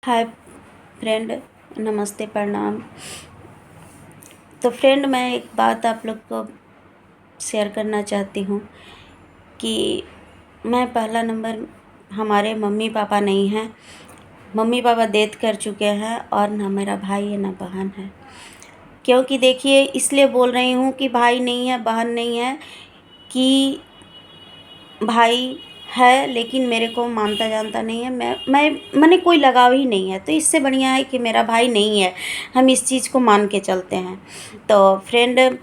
Hi friend, नमस्ते, प्रणाम। तो फ्रेंड, मैं एक बात आप लोग को शेयर करना चाहती हूँ कि मैं पहला नंबर, हमारे मम्मी पापा नहीं हैं। मम्मी पापा डेथ कर चुके हैं और ना मेरा भाई है ना बहन है। क्योंकि देखिए, इसलिए बोल रही हूँ कि भाई नहीं है बहन नहीं है कि भाई है लेकिन मेरे को मानता जानता नहीं है। मैंने कोई लगाव ही नहीं है, तो इससे बढ़िया है कि मेरा भाई नहीं है। हम इस चीज़ को मान के चलते हैं। तो फ्रेंड,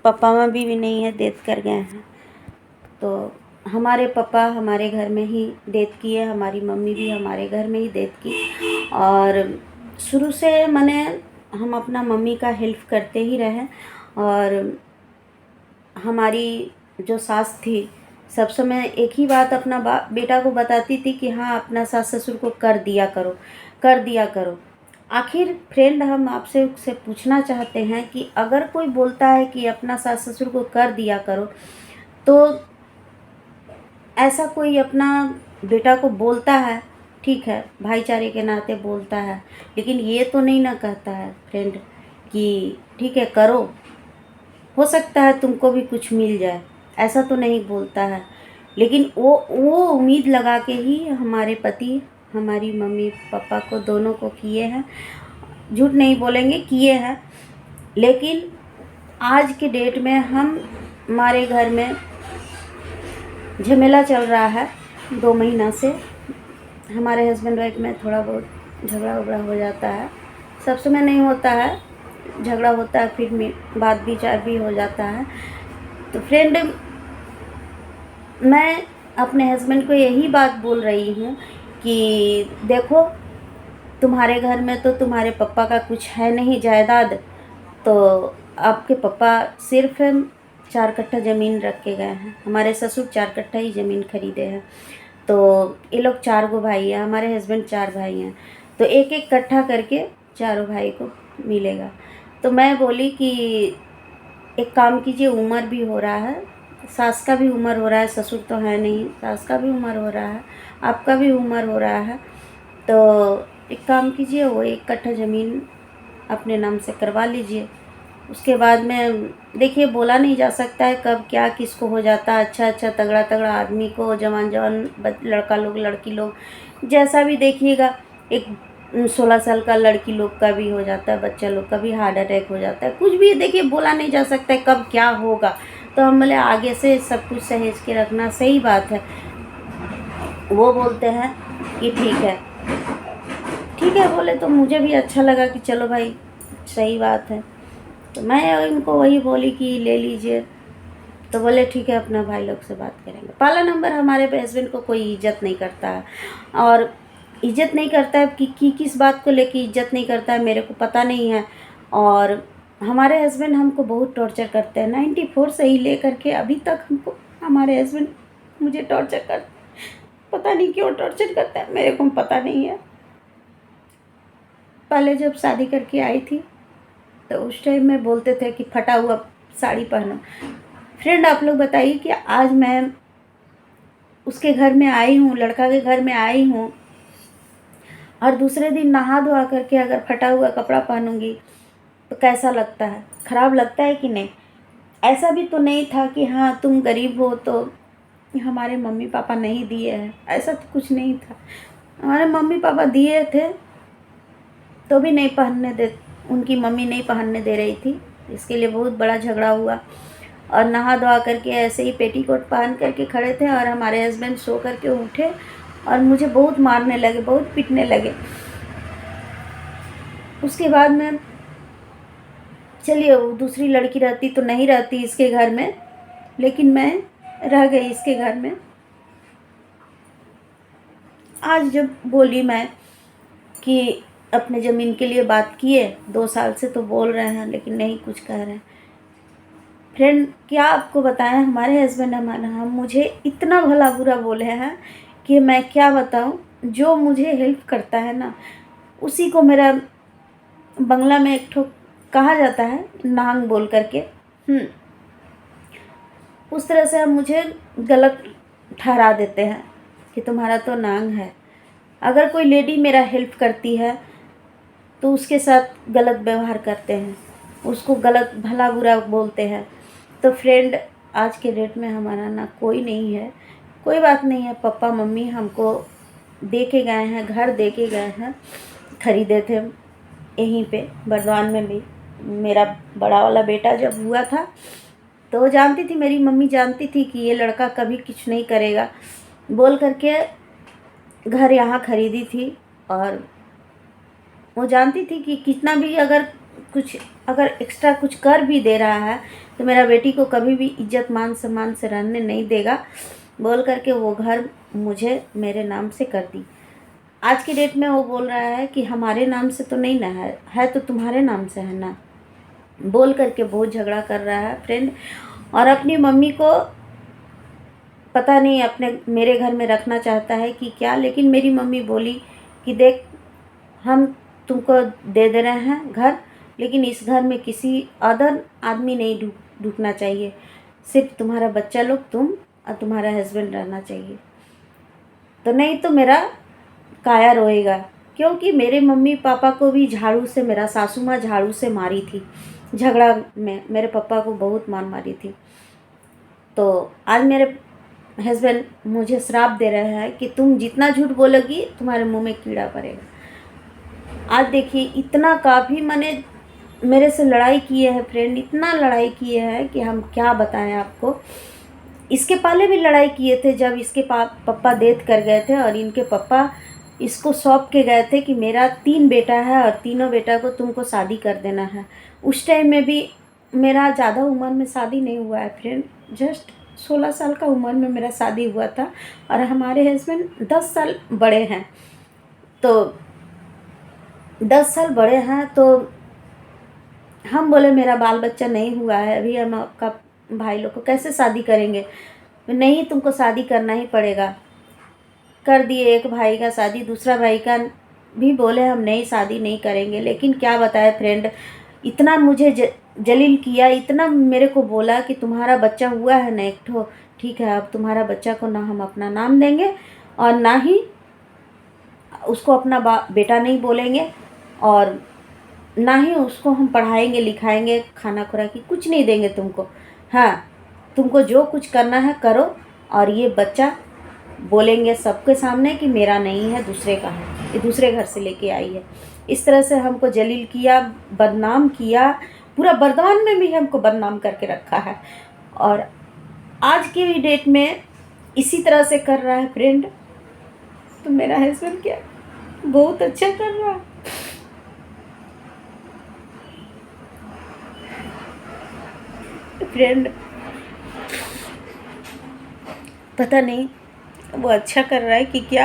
पापा मम्मी भी नहीं है, डेथ कर गए हैं। तो हमारे पापा हमारे घर में ही डेथ किए, हमारी मम्मी भी हमारे घर में ही डेथ की। और शुरू से हम अपना मम्मी का हेल्प करते ही रहे। और हमारी जो सास थी, सब समय एक ही बात अपना बेटा को बताती थी कि हाँ, अपना सास ससुर को कर दिया करो, कर दिया करो। आखिर फ्रेंड, हम आपसे से पूछना चाहते हैं कि अगर कोई बोलता है कि अपना सास ससुर को कर दिया करो, तो ऐसा कोई अपना बेटा को बोलता है, ठीक है, भाईचारे के नाते बोलता है, लेकिन ये तो नहीं ना कहता है फ्रेंड कि ठीक है करो, हो सकता है तुमको भी कुछ मिल जाए। ऐसा तो नहीं बोलता है। लेकिन वो उम्मीद लगा के ही हमारे पति हमारी मम्मी पापा को दोनों को किए हैं। झूठ नहीं बोलेंगे, किए हैं। लेकिन आज के डेट में हमारे घर में झमेला चल रहा है 2 महीना से। हमारे हस्बैंड वाइफ में थोड़ा बहुत झगड़ा वगड़ा हो जाता है। सब समय नहीं होता है, झगड़ा होता है, फिर बात विचार भी हो जाता है। तो फ्रेंड, मैं अपने हस्बैंड को यही बात बोल रही हूँ कि देखो, तुम्हारे घर में तो तुम्हारे पापा का कुछ है नहीं जायदाद। तो आपके पापा सिर्फ 4 कट्ठा ज़मीन रख के गए हैं। हमारे ससुर 4 कट्ठा ही ज़मीन खरीदे हैं। तो ये लोग 4 भाई हैं, हमारे हस्बैंड 4 भाई हैं। तो 1-1 कट्ठा करके चारों भाई को मिलेगा। तो मैं बोली कि एक काम कीजिए, उम्र भी हो रहा है, सास का भी उम्र हो रहा है, ससुर तो है नहीं, सास का भी उम्र हो रहा है, आपका भी उम्र हो रहा है। तो एक काम कीजिए, वो 1 कट्ठा ज़मीन अपने नाम से करवा लीजिए। उसके बाद में देखिए, बोला नहीं जा सकता है कब क्या किसको हो जाता है। अच्छा अच्छा तगड़ा तगड़ा आदमी को, जवान जवान लड़का लोग लड़की लोग जैसा भी देखिएगा, एक 16 साल का लड़की लोग का भी हो जाता है, बच्चा लोग का भी हार्ट अटैक हो जाता है, कुछ भी देखिए बोला नहीं जा सकता है कब क्या होगा। तो हम बोले आगे से सब कुछ सहेज के रखना सही बात है। वो बोलते हैं कि ठीक है बोले, तो मुझे भी अच्छा लगा कि चलो भाई सही बात है। तो मैं इनको वही बोली कि ले लीजिए। तो बोले ठीक है, अपना भाई लोग से बात करेंगे। पहला नंबर, हमारे हस्बैंड को कोई इज्जत नहीं करता है। और इज्जत नहीं करता है कि किस बात को लेके इज्जत नहीं करता है मेरे को पता नहीं है। और हमारे हस्बैंड हमको बहुत टॉर्चर करते हैं। 94 से ही लेकर के अभी तक हमको हमारे हस्बैंड मुझे टॉर्चर कर, पता नहीं क्यों टॉर्चर करता है, मेरे को पता नहीं है। पहले जब शादी करके आई थी तो उस टाइम में बोलते थे कि फटा हुआ साड़ी पहनो। फ्रेंड, आप लोग बताइए कि आज मैं उसके घर में आई हूँ, लड़का के घर में आई हूँ, और दूसरे दिन नहा धोआ करके अगर फटा हुआ कपड़ा पहनूंगी तो कैसा लगता है? ख़राब लगता है कि नहीं? ऐसा भी तो नहीं था कि हाँ तुम गरीब हो तो हमारे मम्मी पापा नहीं दिए हैं, ऐसा तो कुछ नहीं था। हमारे मम्मी पापा दिए थे तो भी नहीं पहनने दे, उनकी मम्मी नहीं पहनने दे रही थी। इसके लिए बहुत बड़ा झगड़ा हुआ। और नहा धोआ करके ऐसे ही पेटीकोट पहन करके खड़े थे, और हमारे हस्बैंड सो करके उठे और मुझे बहुत मारने लगे, बहुत पीटने लगे। उसके बाद में चलिए, वो दूसरी लड़की रहती तो नहीं रहती इसके घर में, लेकिन मैं रह गई इसके घर में। आज जब बोली मैं कि अपने ज़मीन के लिए बात किए, 2 साल से तो बोल रहे हैं लेकिन नहीं कुछ कह रहे हैं। फ्रेंड, क्या आपको बताएं, हमारे हस्बैंड हम मुझे इतना भला बुरा बोले हैं कि मैं क्या बताऊं। जो मुझे हेल्प करता है ना, उसी को मेरा बंगला में एक ठो कहा जाता है नांग बोल करके। उस तरह से हम मुझे गलत ठहरा देते हैं कि तुम्हारा तो नांग है। अगर कोई लेडी मेरा हेल्प करती है तो उसके साथ गलत व्यवहार करते हैं, उसको गलत भला बुरा बोलते हैं। तो फ्रेंड, आज के डेट में हमारा ना कोई नहीं है। कोई बात नहीं है, पापा मम्मी हमको दे के गए हैं, घर दे के गए हैं, खरीदे थे यहीं पे बर्दवान में भी। मेरा बड़ा वाला बेटा जब हुआ था तो वो जानती थी, मेरी मम्मी जानती थी कि ये लड़का कभी कुछ नहीं करेगा, बोल करके घर यहाँ खरीदी थी। और वो जानती थी कि कितना भी अगर एक्स्ट्रा कुछ कर भी दे रहा है तो मेरा बेटी को कभी भी इज्जत मान सम्मान से रहने नहीं देगा, बोल करके वो घर मुझे मेरे नाम से कर दी। आज की डेट में वो बोल रहा है कि हमारे नाम से तो नहीं ना है तो तुम्हारे नाम से है ना, बोल करके बहुत झगड़ा कर रहा है फ्रेंड। और अपनी मम्मी को पता नहीं अपने मेरे घर में रखना चाहता है कि क्या, लेकिन मेरी मम्मी बोली कि देख, हम तुमको दे रहे हैं घर, लेकिन इस घर में किसी अदर आदमी नहीं ढुकना चाहिए, सिर्फ तुम्हारा बच्चा लोग, तुम और तुम्हारा हस्बैंड रहना चाहिए। तो नहीं तो मेरा काया रोएगा, क्योंकि मेरे मम्मी पापा को भी झाड़ू से, मेरा सासू माँ झाड़ू से मारी थी, झगड़ा में मेरे पापा को बहुत मारी थी। तो आज मेरे हस्बैंड मुझे श्राप दे रहे हैं कि तुम जितना झूठ बोलोगी तुम्हारे मुंह में कीड़ा पड़ेगा। आज देखिए, इतना काफ़ी मैंने मेरे से लड़ाई किए हैं फ्रेंड, इतना लड़ाई किए हैं कि हम क्या बताएं आपको। इसके पहले भी लड़ाई किए थे जब इसके पापा डेथ कर गए थे और इनके पापा इसको सौंप के गए थे कि मेरा 3 बेटा है और तीनों बेटा को तुमको शादी कर देना है। उस टाइम में भी मेरा ज़्यादा उम्र में शादी नहीं हुआ है फ्रेंड, जस्ट 16 साल का उम्र में मेरा शादी हुआ था और हमारे हस्बैंड 10 साल बड़े हैं। तो 10 साल बड़े हैं तो हम बोले मेरा बाल बच्चा नहीं हुआ है अभी, हम आपका भाई लोग को कैसे शादी करेंगे, नहीं तुमको शादी करना ही पड़ेगा। कर दिए एक भाई का शादी, दूसरा भाई का भी बोले हम नहीं शादी नहीं करेंगे। लेकिन क्या बताए फ्रेंड, इतना मुझे जलील किया, इतना मेरे को बोला कि तुम्हारा बच्चा हुआ है ना एक ठो, ठीक है, अब तुम्हारा बच्चा को ना हम अपना नाम देंगे और ना ही उसको अपना बेटा नहीं बोलेंगे और ना ही उसको हम पढ़ाएंगे लिखाएंगे, खाना खुराकी कुछ नहीं देंगे तुमको। हाँ, तुमको जो कुछ करना है करो, और ये बच्चा बोलेंगे सबके सामने कि मेरा नहीं है, दूसरे का है, ये दूसरे घर से लेके आई है। इस तरह से हमको जलील किया, बदनाम किया, पूरा बर्दवान में भी हमको बदनाम करके रखा है। और आज की भी डेट में इसी तरह से कर रहा है फ्रेंड। तो मेरा हस्बैंड क्या बहुत अच्छा कर रहा है फ्रेंड, पता नहीं वो अच्छा कर रहा है कि क्या,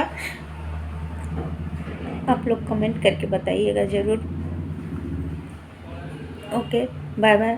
आप लोग कमेंट करके बताइएगा ज़रूर। Okay, bye bye.